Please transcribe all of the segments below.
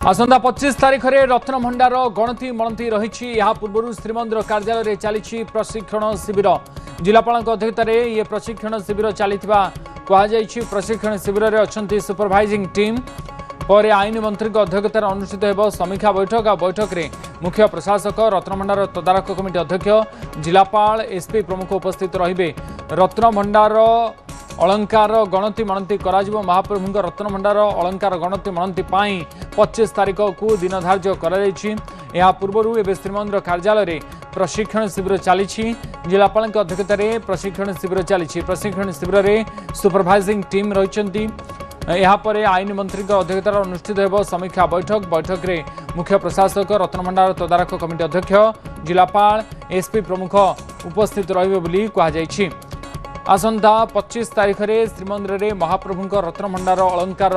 आसंता 25 तारीख में रत्नभंडार गणति मणति रही पूर्व श्रीमंदिर कार्यालय चली प्रशिक्षण शिविर जिलापाल अध्यक्षतार ये प्रशिक्षण शिविर चली प्रशिक्षण शिविर में अच्छा सुपरभाइजिंग टीम पर आईन मंत्री अध्यक्षतार अनुष्ठित हो समीक्षा बैठक बैठक में मुख्य प्रशासक रत्नभंडार तदारख कमिटी अध्यक्ष जिलापाल एसपी प्रमुख उपस्थित रहिबे। रत्नभंडार अलंकार गणति मणति महाप्रभु रत्नभंडार अलंकार गणति मणति 25 तारीख को दिन धार्य कर पूर्व एवं श्रीमंदिर कार्यालय में प्रशिक्षण शिविर चली जिलापाल अध्यक्षतार प्रशिक्षण शिविर चली प्रशिक्षण शिविर में सुपरभाइजिंग टीम रही यापर आईन मंत्री अध्यक्षतार अनुष्ठित हो समीक्षा बैठक बैठक में मुख्य प्रशासक रत्नभंडार तदारख कमिटी अध्यक्ष जिलापाल एसपी प्रमुख उपस्थित रही कहुई। आसंता 25 तारीख में श्रीमंदिर में महाप्रभु रत्नभंडार अलंकार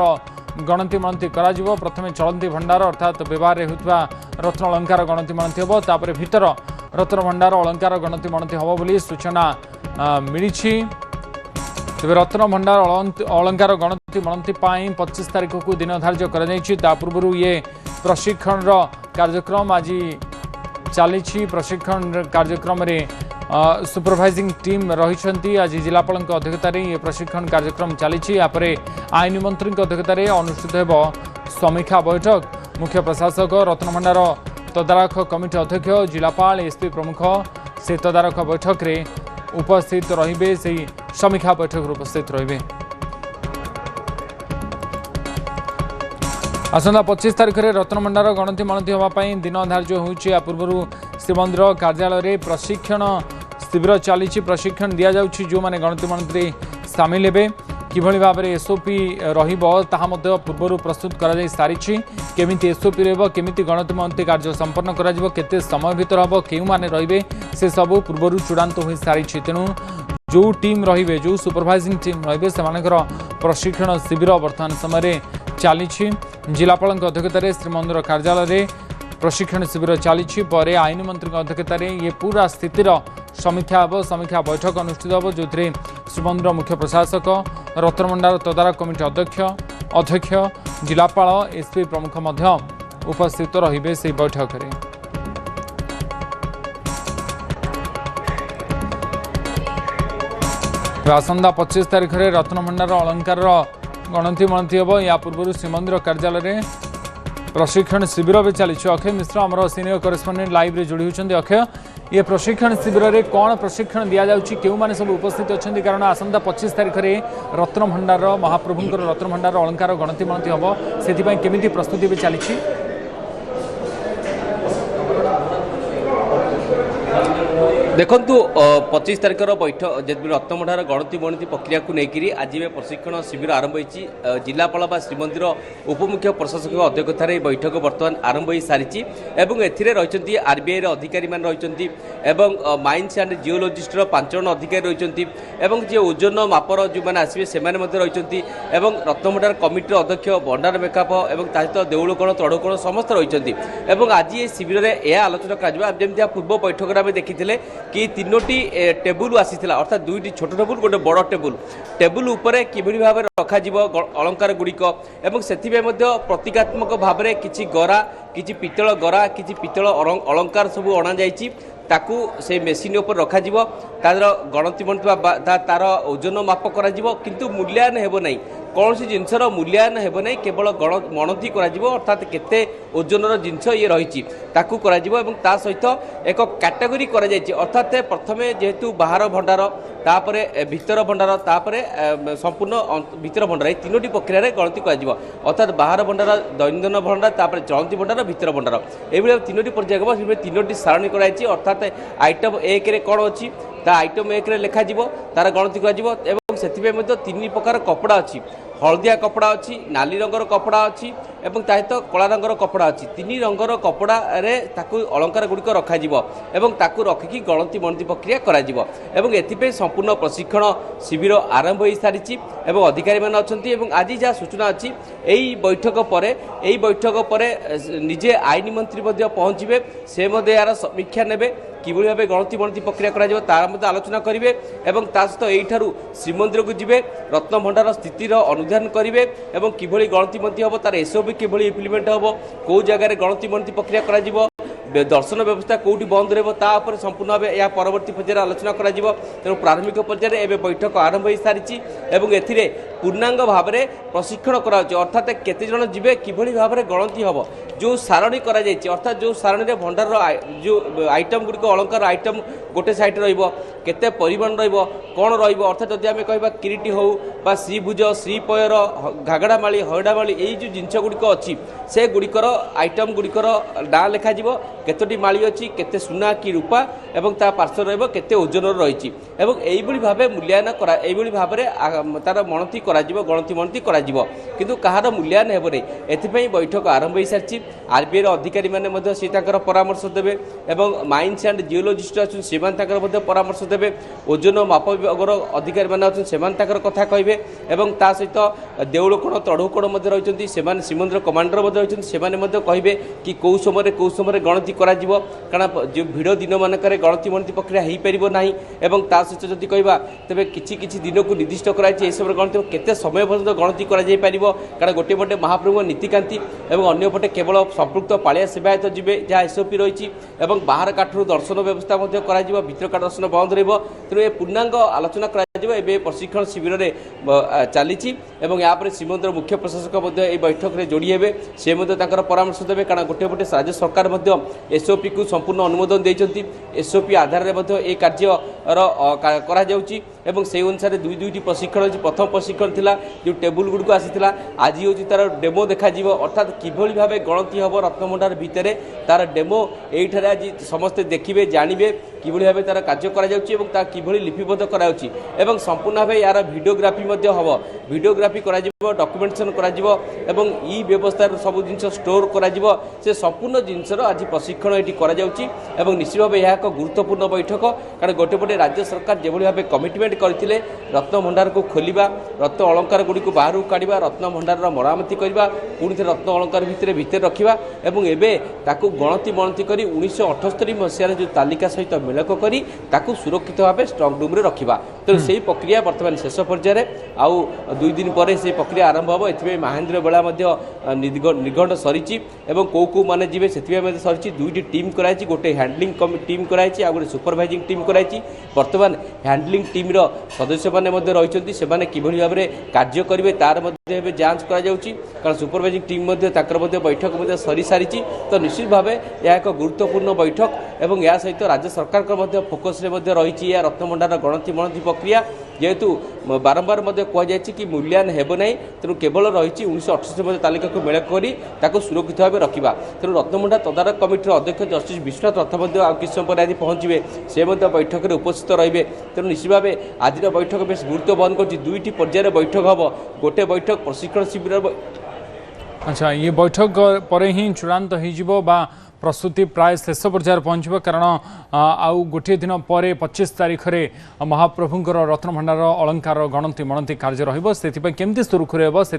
गणति मणति प्रथम चलती भंडार अर्थात व्यवहार होता रत्न अलंकार गणति मणति हम तापर भीतर रत्नभंडार अलंकार गणति मणति हम बोली सूचना मिली। तेज रत्नभंडार अलंकार गणति मणति 25 तारीख को दिन धार्य कर पूर्व ये प्रशिक्षण कार्यक्रम आज चली प्रशिक्षण कार्यक्रम में सुपरभाइजिंग टीम रही आज जिलापाल अध्यक्षतार ये प्रशिक्षण कार्यक्रम चली आईन मंत्री अध्यक्षतार अनुष्ठित हो समीक्षा बैठक मुख्य प्रशासक रत्नभंडार तदारख कमिटी अध्यक्ष जिलापाल एसपी प्रमुख से तदारख बैठक में उपस्थित रहिबे से समीक्षा बैठक उपस्थित रहिबे। आसंता 25 तारीख में रत्नभंडार गणति मणति होगापाई दिन धार्य होइछि। पूर्व श्रीमंदिर कार्यालय में प्रशिक्षण शिविर चली प्रशिक्षण दि जाउछि जो माने गणति मणति सामिल हेबे किभଳି भाबरे एसओपी रहिबो ताहा मध्ये पूर्व प्रस्तुत करा जाई सारिछि केमिति एसओपी रहबो केमिति गणति मणति कार्य संपन्न करा जिवो केते समय भीतर हबो केउ माने रहिबे से सब पूर्व चूड़ांत होई सारिछि। तेणु जो टीम रहिबे जो सुपरभाइजिंग टीम रहिबे सेमानकर प्रशिक्षण शिविर वर्तमान समय चली जिलापाल अध्यक्षतार श्रीमंदिर कार्यालय में प्रशिक्षण शिविर चली पर आईन मंत्री अध्यक्षतार ये पूरा स्थितिर समीक्षा हम समीक्षा बैठक अनुष्ठित हो जो श्रीमंदिर मुख्य प्रशासक रत्नभंडार तदारख कमिटी अध्यक्ष जिलापाल एसपी प्रमुख उपस्थित रहिबे से बैठक में। आसंता 25 तारीख में रत्नभंडार अलंकार गणति मणति हम या पूर्व श्रीमंदिर कार्यालय में प्रशिक्षण शिविर भी चली। अक्षय मिश्र आमर सीनियर करेस्पोंडेंट लाइव रे जोड़ी होती। अक्षय ये प्रशिक्षण शिविर में कौन प्रशिक्षण दि जाउछि केउ माने सब उपस्थित अच्छा कारण आसंता 25 तारीख में रत्नभंडार महाप्रभु रत्नभंडार अलंकार गणति मणति हम से केमिति प्रस्तुति भी चली। देखु 25 तारीख बैठक जब रत्नभंडार गणति मणति प्रक्रिया को लेकर आज प्रशिक्षण शिविर आरंभ होती जिलापाल श्रीमंदिर उपमुख्य प्रशासक अध्यक्षतार बैठक बर्तमान आरंभ हो सारी रही आरबीआई अधिकारी मान रही माइन्स एंड जिओलॉजिस्ट 5 जन अधिकारी रही जी ओजन मापर जो मैंने आसवे से रही रत्नभंडार कमिटी अध्यक्ष भंडार मेकअप और सहित देउलकोण तड़कोण समस्त रही आज ये शिविर में यह आलोचना कर पूर्व बैठक में देखी कि 3टी टेबुल आसीथिला अर्थात 2टी छोट टेबुल गोटे बड़ टेबुल उपरे किभଳି भाव रखा जीव अलंकार गुड़िक एवं सेथिबे मध्ये प्रतीकात्मक भाव में किछि गरा किछि पितल गरा किछि पितल अलंकार सब अणा जाइछि ताकू से मेसीन उपर रखा जीव तार गणति मणति तार ओजन माप करा जीव किंतु मूल्यायन हेबो नाही कौन सी जिनसर मूल्यायन हेब नहीं केवल गणति अर्थात केते ओजनर जिनस ये रही करा सहित एक कैटेगरी करा अर्थात प्रथमे जेहेतु बाहर भंडार तापर भीतर भंडार तापर संपूर्ण भीतर भंडार ये 3टी प्रक्रिया गणति करा अर्थात बाहर भंडार दैनंदिन भंडार तापर चलती भंडार भीतर भंडार ये 3टी पर्याय हम 3टी सारणी कराई अर्थात आइटम 1 रे कौन अच्छी आइटम 1 रे लिखा तार गणति करा 3 प्रकार कपड़ा अच्छी हलदिया कपड़ा अच्छी नाली रंगर कपड़ा अच्छी एवं सहित कला रंगर कपड़ा अच्छी 3 रंगर कपड़ा रे ताकू अलंकार गुड़िक रखा ताकू रखिकी गणति मणति प्रक्रिया करा एवं एथिपे संपूर्ण प्रशिक्षण शिविर आरंभ हो सारी अधिकारी मान अच्छा आज जहाँ सूचना अच्छी यही बैठक पर निजे आईन मंत्री पहुँचे से यार समीक्षा नेबे কিভাবে ভাবে গণতি মণতি প্রক্রিয়া করা যাব তার মধ্যে আলোচনা করিবে এবং তা সহ এইঠারু শ্রীমন্দিরକୁ ଯିବେ রত্নভণ্ডার স্থিতির অনুধান করিবে এবং কিভাবে গণতি মণতি হব তার এসওপি কিভাবে ইমপ্লিমেন্ট হব কেউ জায়গায় গণতি মণতি প্রক্রিয়া করা যাব দর্শন ব্যবস্থা কোটি বন্ধ রহব তা উপরে সম্পূর্ণ ভাবে এ পরবর্তী পর্যায়ে আলোচনা করা যাব তেমন প্রারম্ভিক পর্যায়ে এবে বৈঠক আরম্ভ হয়ে সারিছি এবং এথিরে পূর্ণাঙ্গ ভাবে প্রশিক্ষণ করা হচ্ছে অর্থাৎ কেতে জন যাবে কিভাবে ভাবে গণতি হব যে সারণী করা যাইছে অর্থাৎ যে সারণীরে ভণ্ডার যে আইটম গুড়িক অলঙ্কার আইটম গোটে সাইড রহব কেতে পরিমাণ রহব কোণ রহব অর্থাৎ যদি আমি কহবা কিরিটি হও বা শ্রীভুজ শ্রীপয়র ঘাগড়ামাଳି হইডামাଳି এই যে জিনিস গুড়িক অছি সে গুড়িকর আইটম গুড়িকর না লেখাযিব কেতোটি মাଳି অছি কেতে সুনা কি রূপা এবং তা পার্শ্ব রহব কেতে ওজনর রয়েছে এবং এইভাবে ভাবে মূল্যায়ন করা এইভাবে ভাবে তার মণতি করা গণতি মণতি করা কিন্তু কাহার মূল্যায়ন ହେବ নাই এথিপাই বৈঠক আরম্ভ হয়ে সারিছি আরবিআই অধিকারী মানে মধ্যে সে তাଙ୍କର পরামর্শ দেবে এবং মাইন্স অ্যান্ড জিওলজিস্ট অছেন সেমান তাଙ୍କର মধ্যে পরামর্শ দেবে ওজন মাপ বিভাগর অধিকারী মানে অছেন সেমান তাଙ୍କର কথা কইবে এবং তা সহিত দেউলকোণ তড়ুকোণ মধ্যে রয়েছেন সেমান শ্রীমন্দির কমান্ডর মধ্যে রয়েছেন সেমানে মধ্যে কইবে কি কোউ সময় গণতি করা যাব কারণ যে ভিড় দিন মানকরে গণতি মণতি প্রক্রিয়া হয়ে পারিব না এবং তা সহিত যদি কইবা তবে কিছু কিছু দিনকু নির্দিষ্ট করা হয়েছে এই সময় গণতি কেতে সময় পর্যন্ত গণতি করা যাই পারিব কারণ গোটে পটে মহাপ্রভু নীতিকান্তি এবং অন্য পটে কেবল সম্পৃক্ত পাଳିଆ সেবাୟତ ଯିବେ ଯାହା ଏସ୍ଓପି ରହିଛି ଏବଂ ବାହାର କାଠରୁ ଦର୍ଶନ ବ୍ୟବସ୍ଥା ମଧ୍ୟ କରାଯିବ ଭିତର କାଠ ଦର୍ଶନ ବନ୍ଦ ରହିବ ତେଣୁ ଏ ପୂର୍ଣ୍ଣାଙ୍ଗ ଆଲୋଚନା କରାଯିବ ଏବେ ପ୍ରଶିକ୍ଷଣ ଶିବିରରେ ଚାଲିଛି ଏବଂ ଏହାପରେ ଶ୍ରୀମନ୍ଦିର ମୁଖ୍ୟ ପ୍ରଶାସକ ମଧ୍ୟ ଏହି ବୈଠକରେ ଯୋଡ଼ି ହେବେ ସେ ମଧ୍ୟ ତାଙ୍କର ପରାମର୍ଶ ଦେବେ କାରଣ ଗୋଟିଏ ପଟେ ରାଜ୍ୟ ସରକାର ମଧ୍ୟ ଏସ୍ଓପିକୁ ସମ୍ପୂର୍ଣ୍ଣ ଅନୁମୋଦନ ଦେଇଛନ୍ତି ଏସ୍ଓପି ଆଧାରରେ ମଧ୍ୟ ଏହି କାର୍ଯ୍ୟର କରାଯାଉଛି এবং সেই অনুসারে দুইটি প্রশিক্ষণ হয়েছে প্রথম প্রশিক্ষণ লা যে টেবুল গুড়ি আসিলা আজ হচ্ছে তার ডেমো দেখা অর্থাৎ কিভাবে ভাবে গণতি হব রত্নভণ্ডার ভিতরে তার ডেমো এইখানে আজ সমস্তে দেখবে জাঁবে কিভাবে ভাবে তার কার্য করা যাচ্ছে এবং তা কিভাবে লিপিবদ্ধ করা হচ্ছে এবং সম্পূর্ণ ভাবে ইয়ার ভিডিওগ্রাফি মধ্যে হব ভিডিওগ্রাফি করা ডকুমেন্টেসন করা এবং ই ব্যবস্থার সব জিনিস স্টোর করা সে সম্পূর্ণ জিনিসর আজ প্রশিক্ষণ এটি করা যাচ্ছে এবং নিশ্চিত ভাবে এক গুরুত্বপূর্ণ বৈঠক কারণ গোটেপটে রাজ্য সরকার যেভাবে ভাবে কমিটমেন্ট କରିଥିଲେ ରତ୍ନଭଣ୍ଡାରକୁ ଖୋଲିବା ରତ୍ନ ଅଳଙ୍କାର ଗୁଡ଼ିକୁ ବାହାରକୁ କାଢ଼ିବା ରତ୍ନଭଣ୍ଡାରର ମରାମତି କରିବା ପୁଣି ଥରେ ରତ୍ନ ଅଳଙ୍କାର ଭିତରେ ରଖିବା ଏବଂ ଏବେ ତାକୁ ଗଣତି ମଣତି କରି 1978 ମସିହାରେ ଯେଉଁ ତାଲିକା ସହିତ ମେଳକ କରି ତାକୁ ସୁରକ୍ଷିତ ଭାବେ ଷ୍ଟ୍ରଙ୍ଗ ରୁମ୍ରେ ରଖିବା ତେଣୁ ସେହି ପ୍ରକ୍ରିୟା ବର୍ତ୍ତମାନ ଶେଷ ପର୍ଯ୍ୟାୟରେ ଆଉ 2 ଦିନ ପରେ ସେହି ପ୍ରକ୍ରିୟା ଆରମ୍ଭ ହେବ ଏଥିପାଇଁ ମହେନ୍ଦ୍ର ବେଳା ମଧ୍ୟ ନିଘଣ୍ଟ ସରିଛି ଏବଂ କେଉଁ ମାନେ ଯିବେ ସେଥିପାଇଁ ମଧ୍ୟ ସରିଛି 2ଟି ଟିମ୍ କରାଯାଇଛି ଗୋଟେ ହ୍ୟାଣ୍ଡଲିଂ ଟିମ୍ କରାଯାଇଛି ଆଉ ଗୋଟେ ସୁପରଭାଇଜିଂ ଟିମ୍ କରାଯାଇଛି ବର୍ତ୍ତମାନ ହ୍ୟାଣ୍ଡଲିଂ ଟିମ୍ର সদস্য মানে রয়েছেন সে কিভাবে ভাবে কার্য করবে তার মধ্যে এবে যাঞ্চ করা যাচ্ছে কারণ সুপরভাইজিং টিম মধ্যে তাঁর মধ্যে বৈঠক মধ্যে সরি সারিছি তো নিশ্চিত ভাবে এক গুরুত্বপূর্ণ বৈঠক এবং এর সহিত রাজ্য সরকার মধ্যে ফোকসরে মধ্যে রয়েছে এ রত্নভণ্ডার গণতি মণতি প্রক্রিয়া যেহেতু বারম্বার মধ্যে কুযাচ্ছে কি মূল্যায়ন ହେବ নাই তেমন কেবল রয়েছে 1968 মধ্যে তালিকাকে মেল করে তাকে সুরক্ষিত ভাবে রাখা তেমন রত্নভণ্ডার তদারক কমিটির অধ্যক্ষ জষ্টিস বিশ্বনাথ রথ মধ্যে আর কিছু সময় পরে আজ পৌঁছবে সে মধ্যে বৈঠকের উপস্থিত রহবে তেমন নিশ্চিত ভাবে আজর বৈঠক বেশ গুরুত্ব বহন করছে 2টি পর্যায়ে বৈঠক হব গোটে বৈঠক প্রশিক্ষণ শিবির আচ্ছা ये बैठक पर ही चूड़ांत हो प्रस्तुति प्राय शेष पर्यायर पहुँचब कारण आउ गोटे दिन पर 25 तारीख में महाप्रभुंर रत्नभण्डार अलंकार गणति मणति कार्य रही सुरखुरी हे से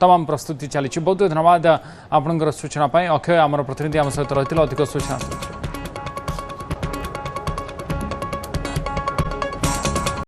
तमाम प्रस्तुति चली बहुत धन्यवाद आपंकर सूचना अक्षय आम प्रतिनिधि आम सहित रही अधिक सूचना।